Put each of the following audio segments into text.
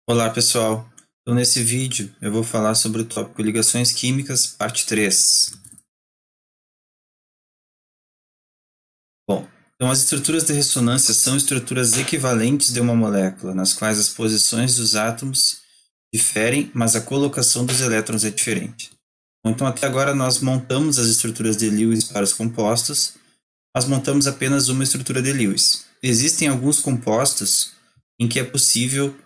Olá pessoal, então nesse vídeo eu vou falar sobre o tópico ligações químicas, parte 3. Bom, então as estruturas de ressonância são estruturas equivalentes de uma molécula, nas quais as posições dos átomos diferem, mas a colocação dos elétrons é diferente. Então até agora nós montamos as estruturas de Lewis para os compostos, mas montamos apenas uma estrutura de Lewis. Existem alguns compostos em que é possível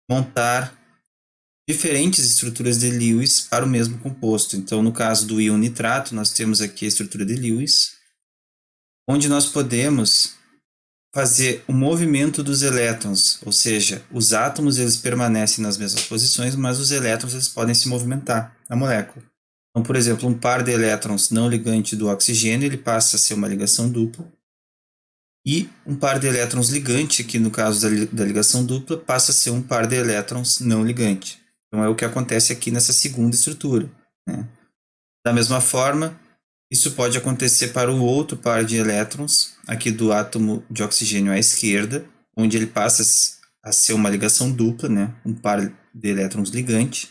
montar diferentes estruturas de Lewis para o mesmo composto. Então, no caso do íon nitrato, nós temos aqui a estrutura de Lewis, onde nós podemos fazer o movimento dos elétrons, ou seja, os átomos eles permanecem nas mesmas posições, mas os elétrons eles podem se movimentar na molécula. Então, por exemplo, um par de elétrons não ligante do oxigênio ele passa a ser uma ligação dupla, e um par de elétrons ligante, que no caso da ligação dupla, passa a ser um par de elétrons não ligante. Então é o que acontece aqui nessa segunda estrutura, né? Da mesma forma, isso pode acontecer para o outro par de elétrons, aqui do átomo de oxigênio à esquerda, onde ele passa a ser uma ligação dupla, né? Um par de elétrons ligante.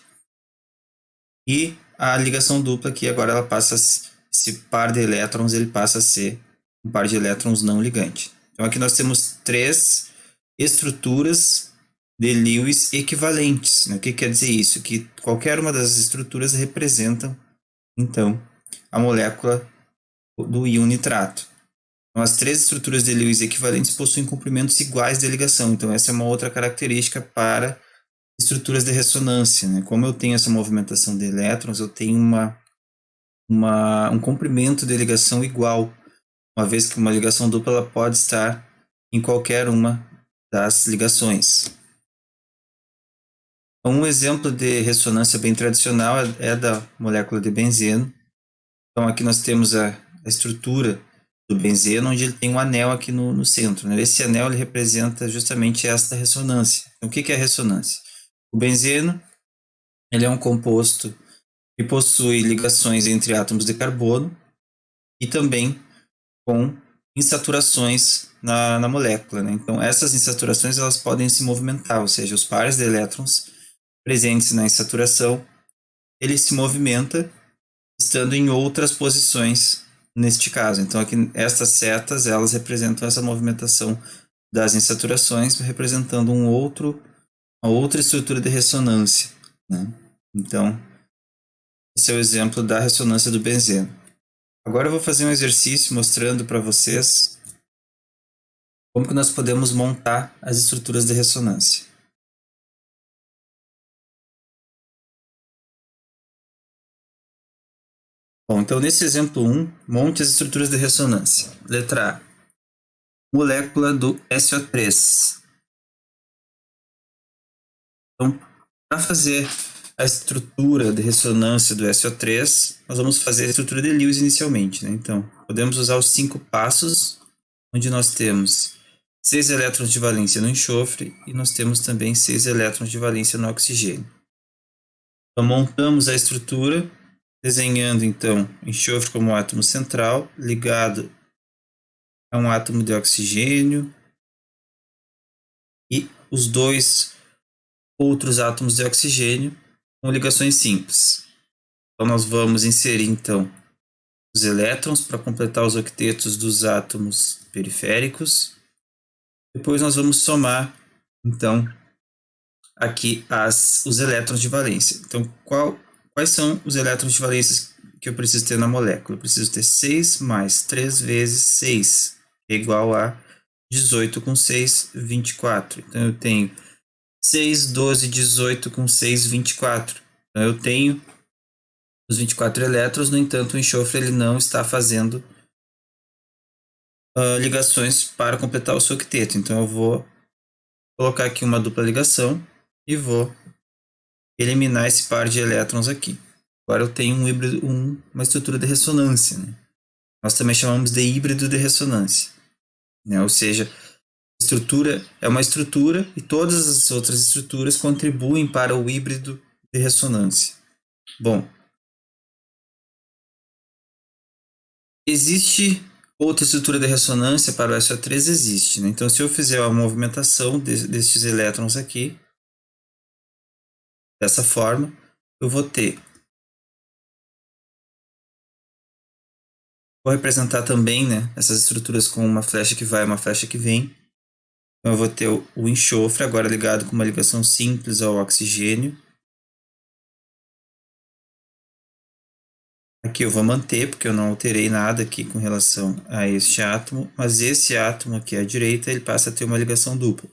E a ligação dupla aqui agora ela passa, esse par de elétrons ele passa a ser um par de elétrons não ligante. Então aqui nós temos três estruturas de Lewis equivalentes. Né? O que quer dizer isso? Que qualquer uma das estruturas representa, então, a molécula do íon nitrato. Então, as três estruturas de Lewis equivalentes possuem comprimentos iguais de ligação. Então, essa é uma outra característica para estruturas de ressonância. Né? Como eu tenho essa movimentação de elétrons, eu tenho um comprimento de ligação igual, uma vez que uma ligação dupla ela pode estar em qualquer uma das ligações. Um exemplo de ressonância bem tradicional é da molécula de benzeno. Então aqui nós temos a estrutura do benzeno, onde ele tem um anel aqui no centro. Né? Esse anel ele representa justamente esta ressonância. Então, o que é a ressonância? O benzeno ele é um composto que possui ligações entre átomos de carbono e também com insaturações na molécula. Né? Então, essas insaturações elas podem se movimentar, ou seja, os pares de elétrons presentes na insaturação, ele se movimenta estando em outras posições neste caso. Então, aqui, estas setas, elas representam essa movimentação das insaturações, representando uma outra estrutura de ressonância. Né? Então, esse é o exemplo da ressonância do benzeno. Agora eu vou fazer um exercício mostrando para vocês como que nós podemos montar as estruturas de ressonância. Bom, então nesse exemplo 1, monte as estruturas de ressonância. Letra A, molécula do SO3. Então, para fazer a estrutura de ressonância do SO3, nós vamos fazer a estrutura de Lewis inicialmente. Né? Então, podemos usar os 5 passos, onde nós temos 6 elétrons de valência no enxofre e nós temos também 6 elétrons de valência no oxigênio. Então, montamos a estrutura, desenhando então enxofre como átomo central, ligado a um átomo de oxigênio e os dois outros átomos de oxigênio com ligações simples. Então, nós vamos inserir então os elétrons para completar os octetos dos átomos periféricos. Depois nós vamos somar então aqui os elétrons de valência. Então, quais são os elétrons de valência que eu preciso ter na molécula? Eu preciso ter 6 mais 3 vezes 6, que é igual a 18 com 6, 24. Então, eu tenho 6, 12, 18 com 6, 24. Então, eu tenho os 24 elétrons, no entanto, o enxofre ele não está fazendo ligações para completar o seu octeto. Então, eu vou colocar aqui uma dupla ligação e vou eliminar esse par de elétrons aqui. Agora eu tenho um híbrido, uma estrutura de ressonância. Né? Nós também chamamos de híbrido de ressonância. Né? Ou seja, estrutura é uma estrutura e todas as outras estruturas contribuem para o híbrido de ressonância. Bom, existe outra estrutura de ressonância para o SO3? Existe. Né? Então, se eu fizer a movimentação destes elétrons aqui, Dessa forma, eu vou representar também, né, essas estruturas com uma flecha que vai e uma flecha que vem. Então, eu vou ter o enxofre agora ligado com uma ligação simples ao oxigênio. Aqui eu vou manter, porque eu não alterei nada aqui com relação a este átomo, mas esse átomo aqui à direita, ele passa a ter uma ligação dupla.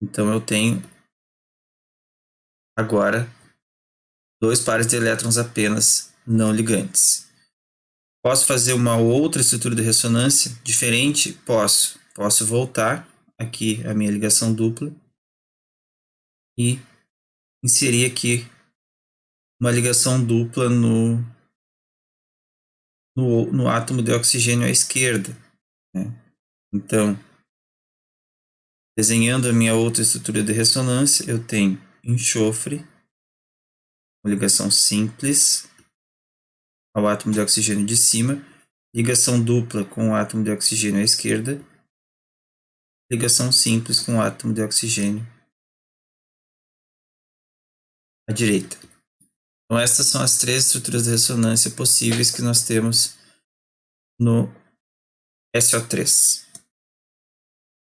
Então, eu tenho agora 2 pares de elétrons apenas não ligantes. Posso fazer uma outra estrutura de ressonância diferente? Posso. Posso voltar aqui a minha ligação dupla e inserir aqui uma ligação dupla no átomo de oxigênio à esquerda, né? Então, desenhando a minha outra estrutura de ressonância, eu tenho enxofre, uma ligação simples ao átomo de oxigênio de cima, ligação dupla com o átomo de oxigênio à esquerda, ligação simples com o átomo de oxigênio à direita. Então, essas são as 3 estruturas de ressonância possíveis que nós temos no SO3.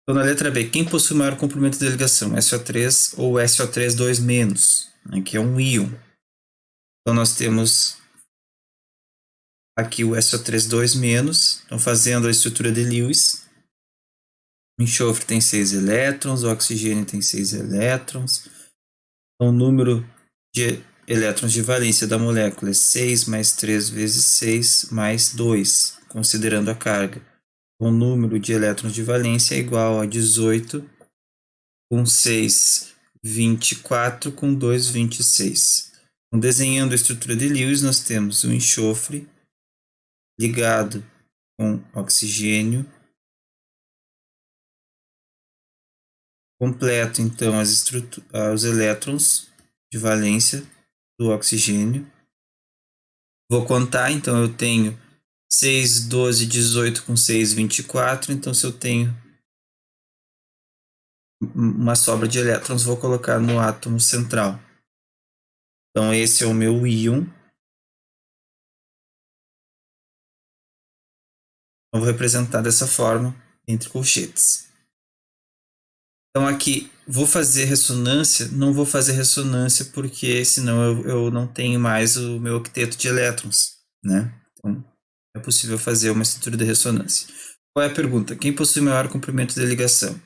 Então, na letra B, quem possui maior comprimento de ligação, SO3 ou SO3 2-, que é um íon. Então, nós temos aqui o SO3 2-, então fazendo a estrutura de Lewis. O enxofre tem 6 elétrons, o oxigênio tem 6 elétrons. Então, o número de elétrons de valência da molécula é 6 mais 3 vezes 6 mais 2, considerando a carga. O número de elétrons de valência é igual a 18 com 6, 24 com 2, 26. Então, desenhando a estrutura de Lewis, nós temos o enxofre ligado com oxigênio. Completo, então, os elétrons de valência do oxigênio. Vou contar, então, eu tenho 6, 12, 18 com 6, 24. Então, se eu tenho uma sobra de elétrons, vou colocar no átomo central. Então, esse é o meu íon. Eu vou representar dessa forma, entre colchetes. Então, aqui, vou fazer ressonância? Não vou fazer ressonância, porque senão eu não tenho mais o meu octeto de elétrons, né? Então, é possível fazer uma estrutura de ressonância. Qual é a pergunta? Quem possui maior comprimento de ligação?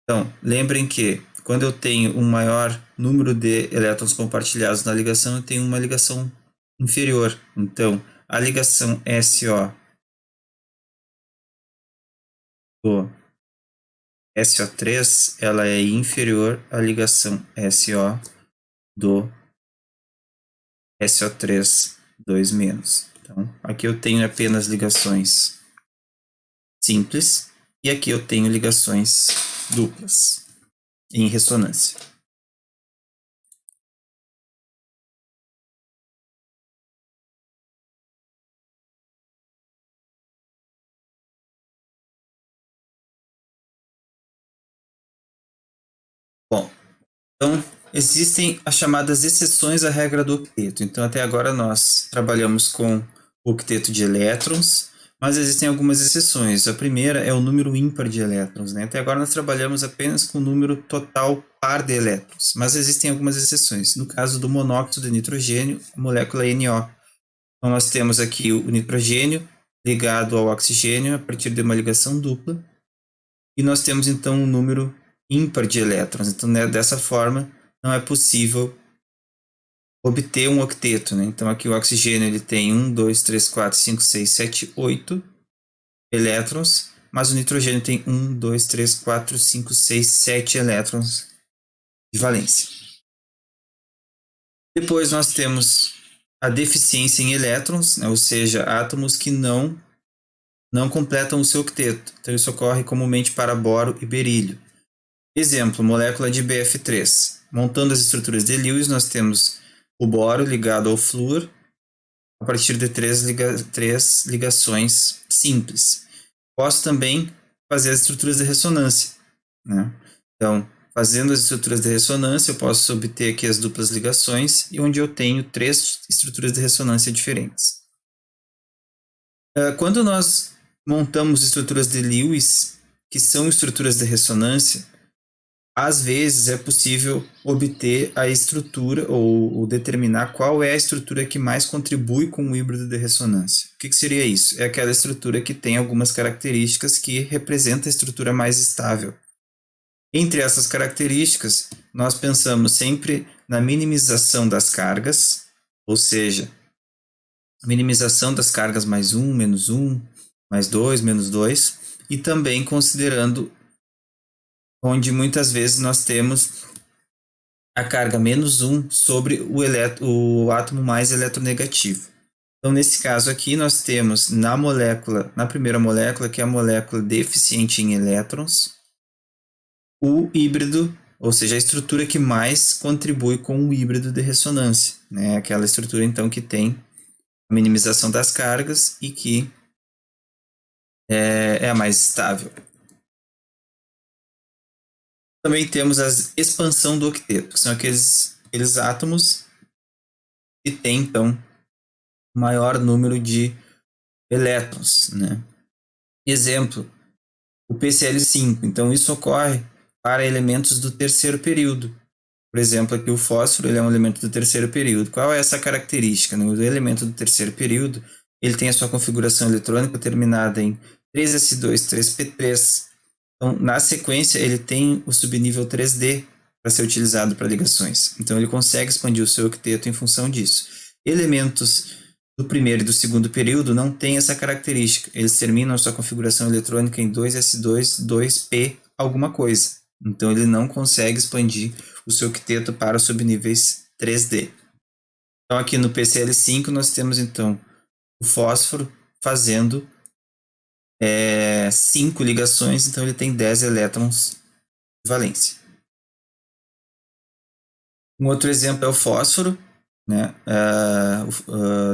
Então, lembrem que quando eu tenho um maior número de elétrons compartilhados na ligação, eu tenho uma ligação inferior. Então, a ligação SO do SO3, ela é inferior à ligação SO do SO3 2-. Então, aqui eu tenho apenas ligações simples e aqui eu tenho ligações duplas em ressonância. Bom, então existem as chamadas exceções à regra do octeto. Então, até agora nós trabalhamos com o octeto de elétrons, mas existem algumas exceções. A primeira é o número ímpar de elétrons, né? Até agora nós trabalhamos apenas com o número total par de elétrons, mas existem algumas exceções. No caso do monóxido de nitrogênio, a molécula NO. Então, nós temos aqui o nitrogênio ligado ao oxigênio a partir de uma ligação dupla, e nós temos então um número ímpar de elétrons. Então, né, dessa forma, não é possível obter um octeto, né? Então, aqui o oxigênio ele tem 1, 2, 3, 4, 5, 6, 7, 8 elétrons, mas o nitrogênio tem 1, 2, 3, 4, 5, 6, 7 elétrons de valência. Depois nós temos a deficiência em elétrons, né? Ou seja, átomos que não completam o seu octeto. Então, isso ocorre comumente para boro e berílio. Exemplo, molécula de BF3. Montando as estruturas de Lewis, nós temos o boro ligado ao flúor a partir de 3 ligações simples. Posso também fazer as estruturas de ressonância, né? Então, fazendo as estruturas de ressonância, eu posso obter aqui as duplas ligações, e onde eu tenho 3 estruturas de ressonância diferentes. Quando nós montamos estruturas de Lewis, que são estruturas de ressonância, às vezes é possível obter a estrutura ou determinar qual é a estrutura que mais contribui com o híbrido de ressonância. O que seria isso? É aquela estrutura que tem algumas características que representa a estrutura mais estável. Entre essas características, nós pensamos sempre na minimização das cargas, ou seja, minimização das cargas mais 1, menos 1, mais 2, menos 2, e também considerando onde muitas vezes nós temos a carga menos 1 sobre o átomo mais eletronegativo. Então, nesse caso aqui, nós temos na primeira molécula, que é a molécula deficiente em elétrons, o híbrido, ou seja, a estrutura que mais contribui com o híbrido de ressonância, né? Aquela estrutura, então, que tem a minimização das cargas e que é a mais estável. Também temos a expansão do octeto, que são aqueles átomos que têm, então, maior número de elétrons, né? Exemplo, o PCl5. Então, isso ocorre para elementos do terceiro período. Por exemplo, aqui o fósforo ele é um elemento do terceiro período. Qual é essa característica? Né? O elemento do terceiro período ele tem a sua configuração eletrônica terminada em 3s2, 3p3. Então, na sequência, ele tem o subnível 3d para ser utilizado para ligações. Então, ele consegue expandir o seu octeto em função disso. Elementos do primeiro e do segundo período não têm essa característica. Eles terminam a sua configuração eletrônica em 2s2, 2p alguma coisa. Então, ele não consegue expandir o seu octeto para os subníveis 3d. Então, aqui no PCl5, nós temos, então, o fósforo fazendo 5 ligações, então ele tem 10 elétrons de valência. Um outro exemplo é o fósforo, né?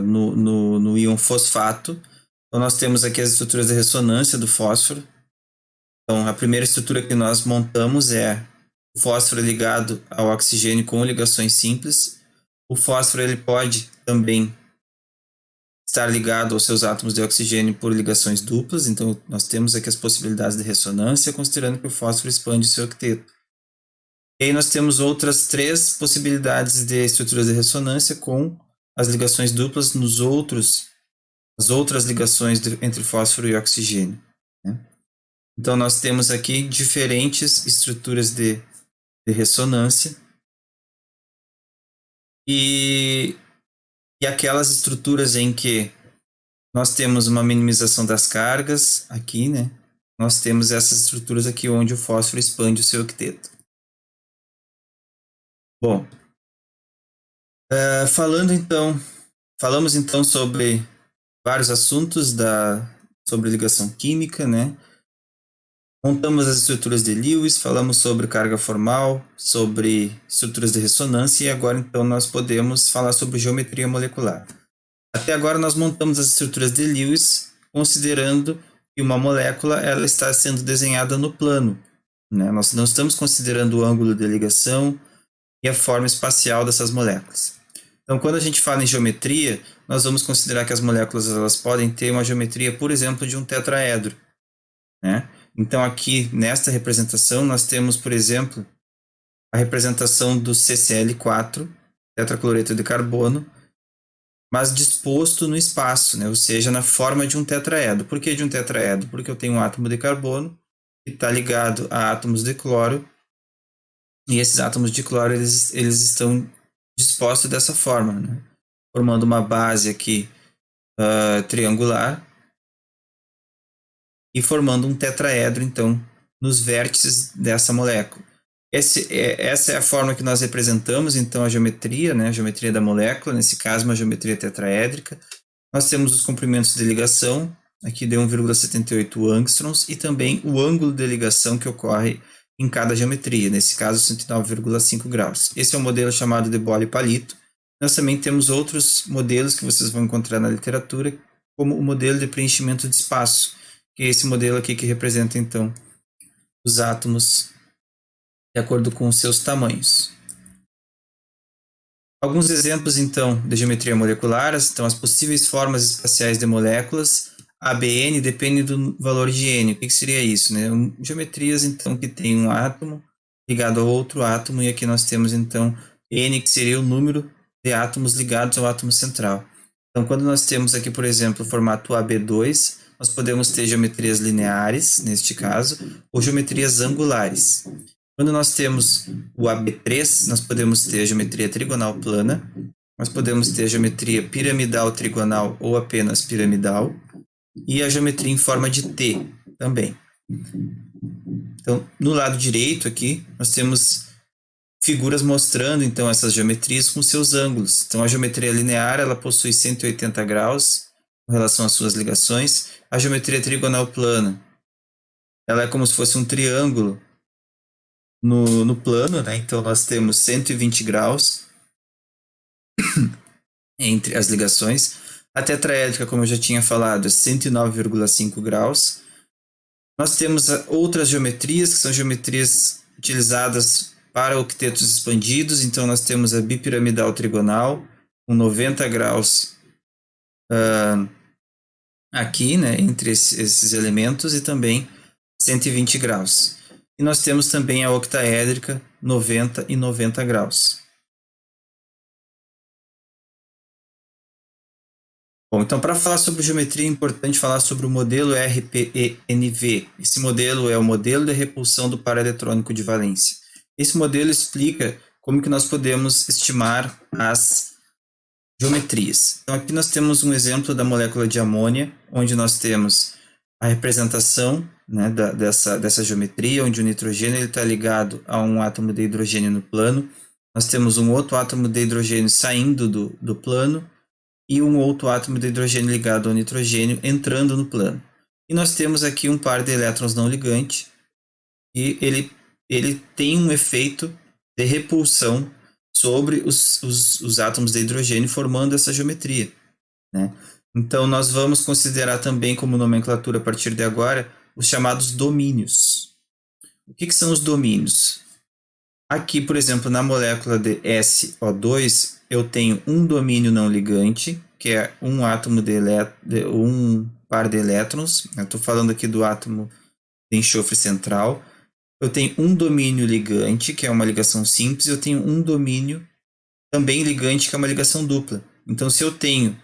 No íon fosfato. Então, nós temos aqui as estruturas de ressonância do fósforo. Então, a primeira estrutura que nós montamos é o fósforo ligado ao oxigênio com ligações simples. O fósforo ele pode também estar ligado aos seus átomos de oxigênio por ligações duplas. Então, nós temos aqui as possibilidades de ressonância, considerando que o fósforo expande o seu octeto. E aí nós temos outras 3 possibilidades de estruturas de ressonância com as ligações duplas as outras ligações entre fósforo e oxigênio, né? Então, nós temos aqui diferentes estruturas de ressonância e aquelas estruturas em que nós temos uma minimização das cargas aqui, né? Nós temos essas estruturas aqui onde o fósforo expande o seu octeto. Bom, falamos então sobre vários assuntos sobre ligação química, né? Montamos as estruturas de Lewis, falamos sobre carga formal, sobre estruturas de ressonância e agora então nós podemos falar sobre geometria molecular. Até agora nós montamos as estruturas de Lewis considerando que uma molécula ela está sendo desenhada no plano, né? Nós não estamos considerando o ângulo de ligação e a forma espacial dessas moléculas. Então, quando a gente fala em geometria, nós vamos considerar que as moléculas elas podem ter uma geometria, por exemplo, de um tetraedro, né? Então, aqui nesta representação, nós temos, por exemplo, a representação do CCl4, tetracloreto de carbono, mas disposto no espaço, né? Ou seja, na forma de um tetraedro. Por que de um tetraedro? Porque eu tenho um átomo de carbono que está ligado a átomos de cloro, e esses átomos de cloro eles estão dispostos dessa forma, né? Formando uma base aqui triangular e formando um tetraedro, então, nos vértices dessa molécula. Essa é a forma que nós representamos, então, a geometria, né? A geometria da molécula, nesse caso, uma geometria tetraédrica. Nós temos os comprimentos de ligação, aqui de 1,78 angstroms, e também o ângulo de ligação que ocorre em cada geometria, nesse caso 109,5 graus. Esse é um modelo chamado de bola e palito. Nós também temos outros modelos que vocês vão encontrar na literatura, como o modelo de preenchimento de espaço, que é esse modelo aqui que representa, então, os átomos de acordo com os seus tamanhos. Alguns exemplos, então, de geometria molecular. Então, as possíveis formas espaciais de moléculas. ABN depende do valor de N. O que seria isso? Né? Geometrias, então, que tem um átomo ligado a outro átomo, e aqui nós temos, então, N, que seria o número de átomos ligados ao átomo central. Então, quando nós temos aqui, por exemplo, o formato AB2, nós podemos ter geometrias lineares, neste caso, ou geometrias angulares. Quando nós temos o AB3, nós podemos ter a geometria trigonal plana, nós podemos ter a geometria piramidal trigonal ou apenas piramidal, e a geometria em forma de T também. Então, no lado direito aqui, nós temos figuras mostrando, então, essas geometrias com seus ângulos. Então, a geometria linear, ela possui 180 graus com relação às suas ligações. A geometria trigonal plana, ela é como se fosse um triângulo no plano, né? Então, nós temos 120 graus entre as ligações. A tetraédrica, como eu já tinha falado, é 109,5 graus. Nós temos outras geometrias, que são geometrias utilizadas para octetos expandidos. Então, nós temos a bipiramidal trigonal, com 90 graus aqui, né, entre esses elementos, e também 120 graus. E nós temos também a octaédrica, 90 e 90 graus. Bom, então, para falar sobre geometria, é importante falar sobre o modelo RPENV. Esse modelo é o modelo de repulsão do par eletrônico de valência. Esse modelo explica como que nós podemos estimar as geometrias. Então, aqui nós temos um exemplo da molécula de amônia, onde nós temos a representação, né, dessa geometria, onde o nitrogênio está ligado a um átomo de hidrogênio no plano. Nós temos um outro átomo de hidrogênio saindo do plano e um outro átomo de hidrogênio ligado ao nitrogênio entrando no plano. E nós temos aqui um par de elétrons não ligante, e ele tem um efeito de repulsão sobre os átomos de hidrogênio, formando essa geometria, né? Então, nós vamos considerar também como nomenclatura, a partir de agora, os chamados domínios. O que são os domínios? Aqui, por exemplo, na molécula de SO2, eu tenho um domínio não ligante, que é um átomo um par de elétrons. Eu estou falando aqui do átomo de enxofre central. Eu tenho um domínio ligante, que é uma ligação simples, e eu tenho um domínio também ligante, que é uma ligação dupla. Então, se eu tenho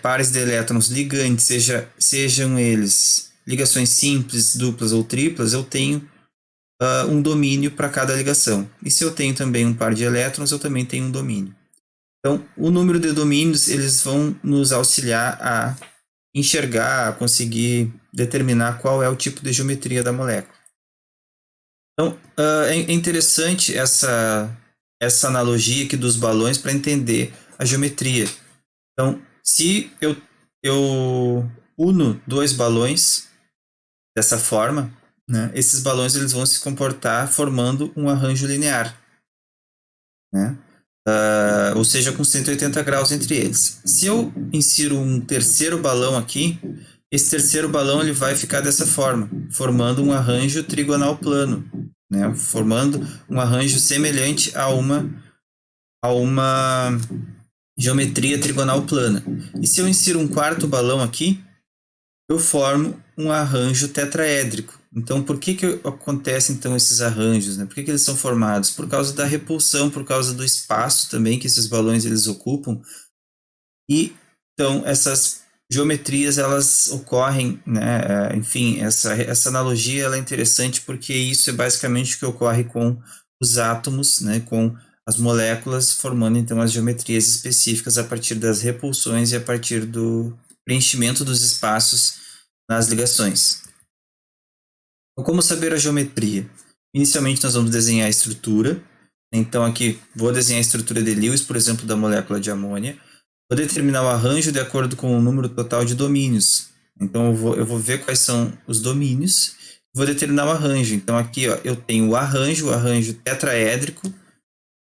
pares de elétrons ligantes, sejam eles ligações simples, duplas ou triplas, eu tenho um domínio para cada ligação. E se eu tenho também um par de elétrons, eu também tenho um domínio. Então, o número de domínios, eles vão nos auxiliar a enxergar, a conseguir determinar qual é o tipo de geometria da molécula. Então, é interessante essa analogia aqui dos balões para entender a geometria. Então, se eu uno dois balões dessa forma, né, esses balões eles vão se comportar formando um arranjo linear, né? Ou seja, com 180 graus entre eles. Se eu insiro um terceiro balão aqui, esse terceiro balão ele vai ficar dessa forma, formando um arranjo trigonal plano, né? Formando um arranjo semelhante a uma geometria trigonal plana. E se eu insiro um quarto balão aqui, eu formo um arranjo tetraédrico. Então, por que acontecem então esses arranjos, né? Por que eles são formados? Por causa da repulsão, por causa do espaço também que esses balões eles ocupam. E então essas geometrias elas ocorrem, né? Enfim, essa analogia ela é interessante porque isso é basicamente o que ocorre com os átomos, né? Com as moléculas formando então as geometrias específicas a partir das repulsões e a partir do preenchimento dos espaços nas ligações. Então, como saber a geometria? Inicialmente nós vamos desenhar a estrutura. Então aqui vou desenhar a estrutura de Lewis, por exemplo, da molécula de amônia. Vou determinar o arranjo de acordo com o número total de domínios. Então eu vou ver quais são os domínios. Vou determinar o arranjo. Então aqui ó, eu tenho o arranjo tetraédrico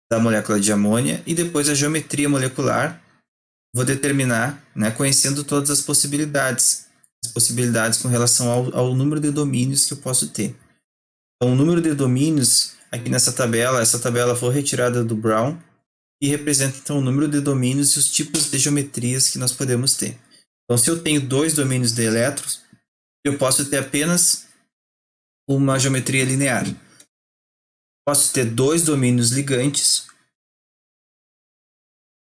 da molécula de amônia e depois a geometria molecular. Vou determinar, né, conhecendo todas as possibilidades com relação ao número de domínios que eu posso ter. Então, o número de domínios aqui nessa tabela, essa tabela foi retirada do Brown e representa então o número de domínios e os tipos de geometrias que nós podemos ter. Então, se eu tenho 2 domínios de elétrons, eu posso ter apenas uma geometria linear. Posso ter 2 domínios ligantes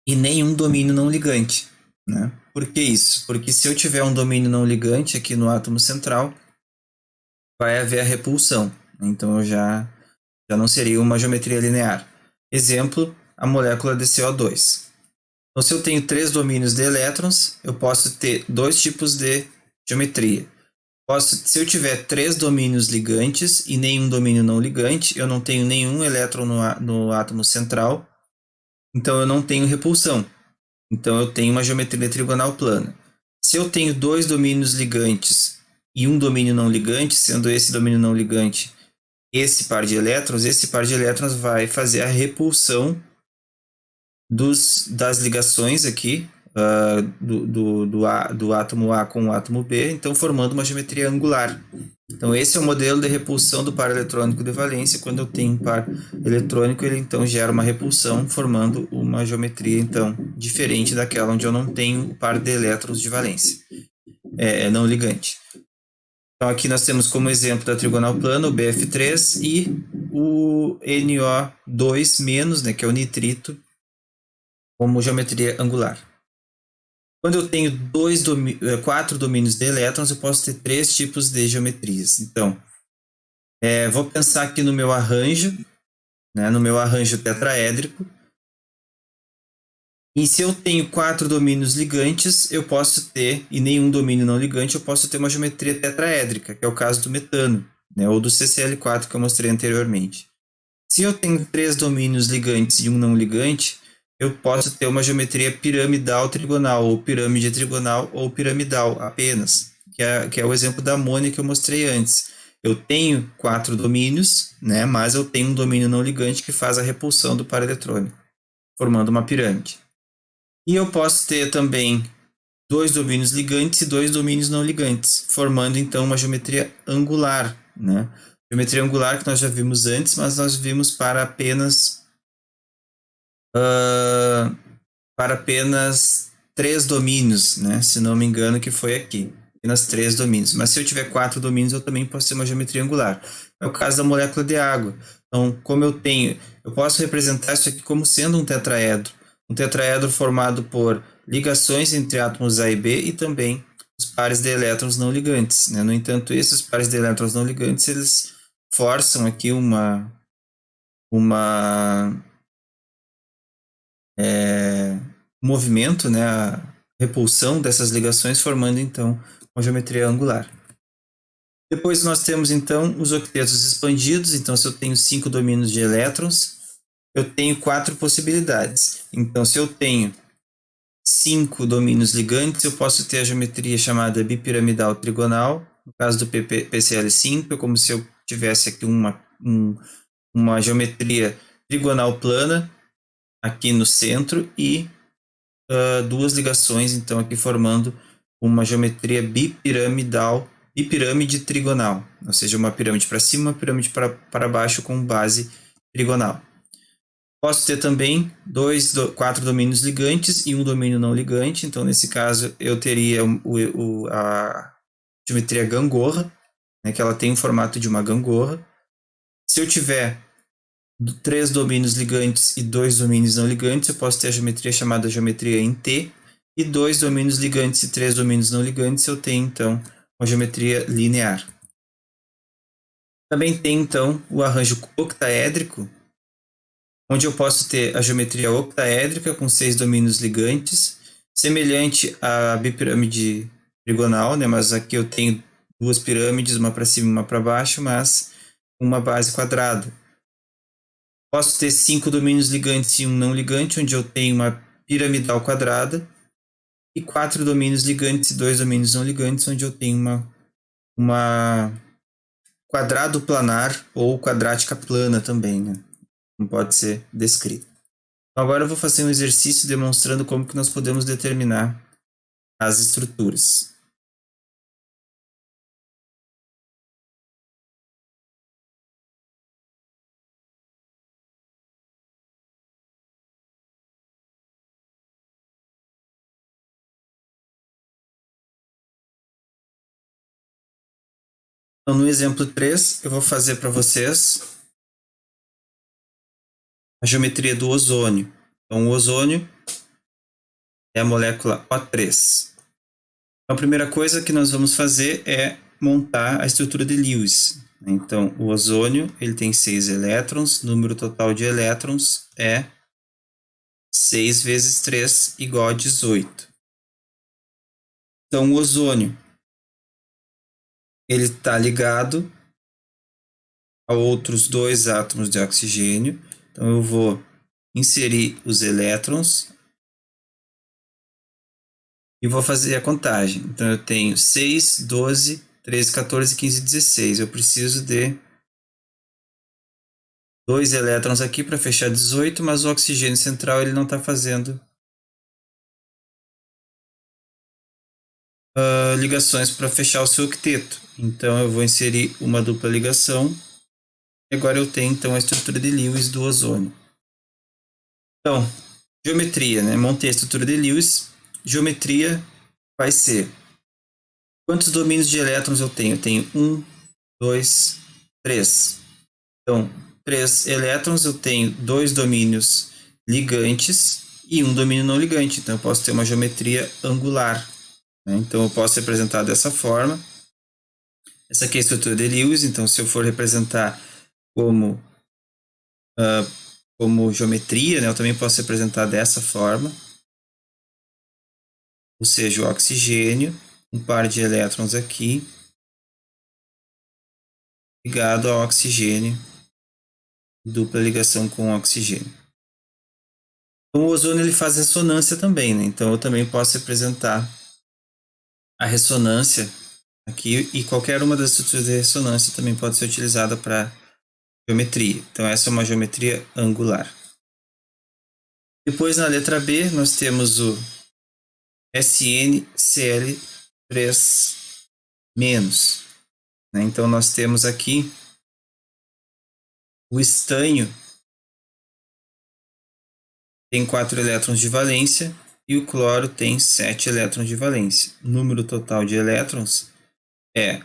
e nenhum domínio não ligante, né? Por que isso? Porque se eu tiver um domínio não ligante aqui no átomo central, vai haver a repulsão. Então eu já não seria uma geometria linear. Exemplo, a molécula de CO2. Então, se eu tenho 3 domínios de elétrons, eu posso ter 2 tipos de geometria. Se eu tiver 3 domínios ligantes e nenhum domínio não ligante, eu não tenho nenhum elétron no átomo central, então eu não tenho repulsão. Então eu tenho uma geometria trigonal plana. Se eu tenho 2 domínios ligantes e um domínio não ligante, sendo esse domínio não ligante esse par de elétrons vai fazer a repulsão das ligações aqui, do átomo A com o átomo B, então formando uma geometria angular. Então esse é o modelo de repulsão do par eletrônico de valência. Quando eu tenho um par eletrônico, ele então gera uma repulsão, formando uma geometria então diferente daquela onde eu não tenho o par de elétrons de valência, não ligante. Então aqui nós temos como exemplo da trigonal plana o BF3 e o NO2-, né, que é o nitrito, como geometria angular. Quando eu tenho 4 domínios de elétrons, eu posso ter 3 tipos de geometrias. Então, vou pensar aqui no meu arranjo, né, no meu arranjo tetraédrico. E se eu tenho 4 domínios ligantes, eu posso ter, e nenhum domínio não ligante, eu posso ter uma geometria tetraédrica, que é o caso do metano, né, ou do CCl4 que eu mostrei anteriormente. Se eu tenho 3 domínios ligantes e um não ligante, eu posso ter uma geometria piramidal trigonal, ou pirâmide trigonal, ou piramidal apenas, que é o exemplo da amônia que eu mostrei antes. Eu tenho 4 domínios, né, mas eu tenho um domínio não ligante que faz a repulsão do par eletrônico, formando uma pirâmide. E eu posso ter também 2 domínios ligantes e 2 domínios não ligantes, formando então uma geometria angular, né? Geometria angular que nós já vimos antes, mas nós vimos para apenas 3 domínios, né? Se não me engano, que foi aqui. Apenas 3 domínios. Mas se eu tiver 4 domínios, eu também posso ter uma geometria angular. É o caso da molécula de água. Então, como eu posso representar isso aqui como sendo um tetraedro. Um tetraedro formado por ligações entre átomos A e B e também os pares de elétrons não ligantes, né? No entanto, esses pares de elétrons não ligantes, eles forçam aqui uma movimento, né, a repulsão dessas ligações, formando então uma geometria angular. Depois nós temos então os octetos expandidos. Então, se eu tenho 5 domínios de elétrons, eu tenho 4 possibilidades. Então, se eu tenho 5 domínios ligantes, eu posso ter a geometria chamada bipiramidal trigonal. No caso do PCl5, é como se eu tivesse aqui uma geometria trigonal plana aqui no centro e 2 ligações, então aqui formando uma geometria bipirâmide trigonal, ou seja, uma pirâmide para cima, uma pirâmide para baixo com base trigonal. Posso ter também 4 domínios ligantes e um domínio não ligante, então nesse caso eu teria a geometria gangorra, né, que ela tem o formato de uma gangorra. Se eu tiver 3 domínios ligantes e 2 domínios não ligantes, eu posso ter a geometria chamada geometria em T, e 2 domínios ligantes e 3 domínios não ligantes, eu tenho então uma geometria linear. Também tem então o arranjo octaédrico, onde eu posso ter a geometria octaédrica com 6 domínios ligantes, semelhante à bipirâmide trigonal, né? Mas aqui eu tenho 2 pirâmides, uma para cima e uma para baixo, mas uma base quadrada. Posso ter 5 domínios ligantes e um não ligante, onde eu tenho uma piramidal quadrada, e 4 domínios ligantes e 2 domínios não ligantes, onde eu tenho uma quadrado planar ou quadrática plana também, né? Não pode ser descrito. Agora eu vou fazer um exercício demonstrando como que nós podemos determinar as estruturas. Então, no exemplo 3, eu vou fazer para vocês a geometria do ozônio. Então, o ozônio é a molécula O3. Então, a primeira coisa que nós vamos fazer é montar a estrutura de Lewis. Então, o ozônio ele tem 6 elétrons, número total de elétrons é 6 vezes 3 igual a 18. Então, o ozônio ele está ligado a outros 2 átomos de oxigênio. Então, eu vou inserir os elétrons e vou fazer a contagem. Então, eu tenho 6, 12, 13, 14, 15, 16. Eu preciso de 2 elétrons aqui para fechar 18, mas o oxigênio central ele não está fazendo ligações para fechar o seu octeto. Então, eu vou inserir uma dupla ligação. E agora eu tenho, então, a estrutura de Lewis do ozônio. Então, geometria, né? Montei a estrutura de Lewis. Geometria vai ser quantos domínios de elétrons eu tenho? Eu tenho 1, 2, 3. Então, 3 elétrons, eu tenho 2 domínios ligantes e um domínio não ligante. Então, eu posso ter uma geometria angular. Né? Então, eu posso representar dessa forma. Essa aqui é a estrutura de Lewis. Então, se eu for representar como, como geometria, né, eu também posso representar dessa forma. Ou seja, o oxigênio, um par de elétrons aqui, ligado ao oxigênio, dupla ligação com o oxigênio. Então, o ozônio ele faz ressonância também, né? Então eu também posso representar a ressonância aqui e qualquer uma das estruturas de ressonância também pode ser utilizada para geometria. Então essa é uma geometria angular. Depois na letra B nós temos o SnCl3-. Né? Então nós temos aqui o estanho tem 4 elétrons de valência e o cloro tem 7 elétrons de valência. O número total de elétrons é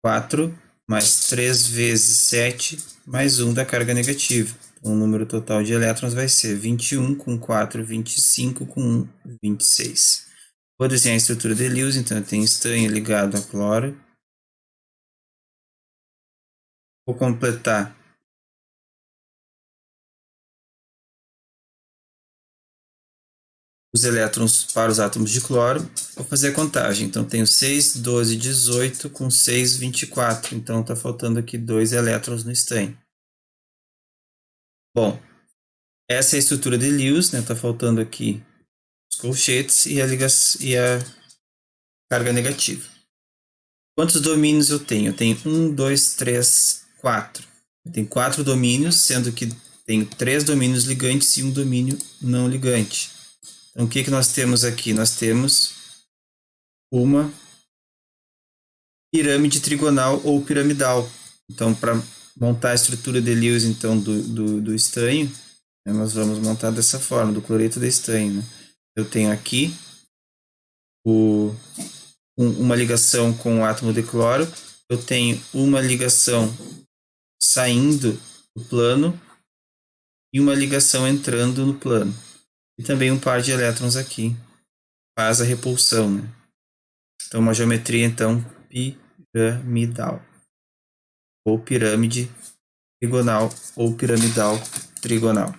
4 mais 3 vezes 7 mais 1 da carga negativa. Então, o número total de elétrons vai ser 21 com 4, 25 com 1, 26. Vou desenhar a estrutura de Lewis, então eu tenho estanho ligado a cloro. Vou completar os elétrons para os átomos de cloro. Vou fazer a contagem. Então, tenho 6, 12, 18 com 6, 24. Então, está faltando aqui 2 elétrons no estanho. Bom, essa é a estrutura de Lewis, né? Está faltando aqui os colchetes e a carga negativa. Quantos domínios eu tenho? Eu tenho 1, 2, 3, 4. Eu tenho 4 domínios, sendo que tenho 3 domínios ligantes e um domínio não ligante. Então, o que nós temos aqui? Nós temos uma pirâmide trigonal ou piramidal. Então, para montar a estrutura de Lewis então, do estanho, né, nós vamos montar dessa forma, do cloreto de estanho. Né? Eu tenho aqui uma ligação com o átomo de cloro, eu tenho uma ligação saindo do plano e uma ligação entrando no plano. E também um par de elétrons aqui faz a repulsão. Né? Então, uma geometria então piramidal ou pirâmide trigonal ou piramidal trigonal.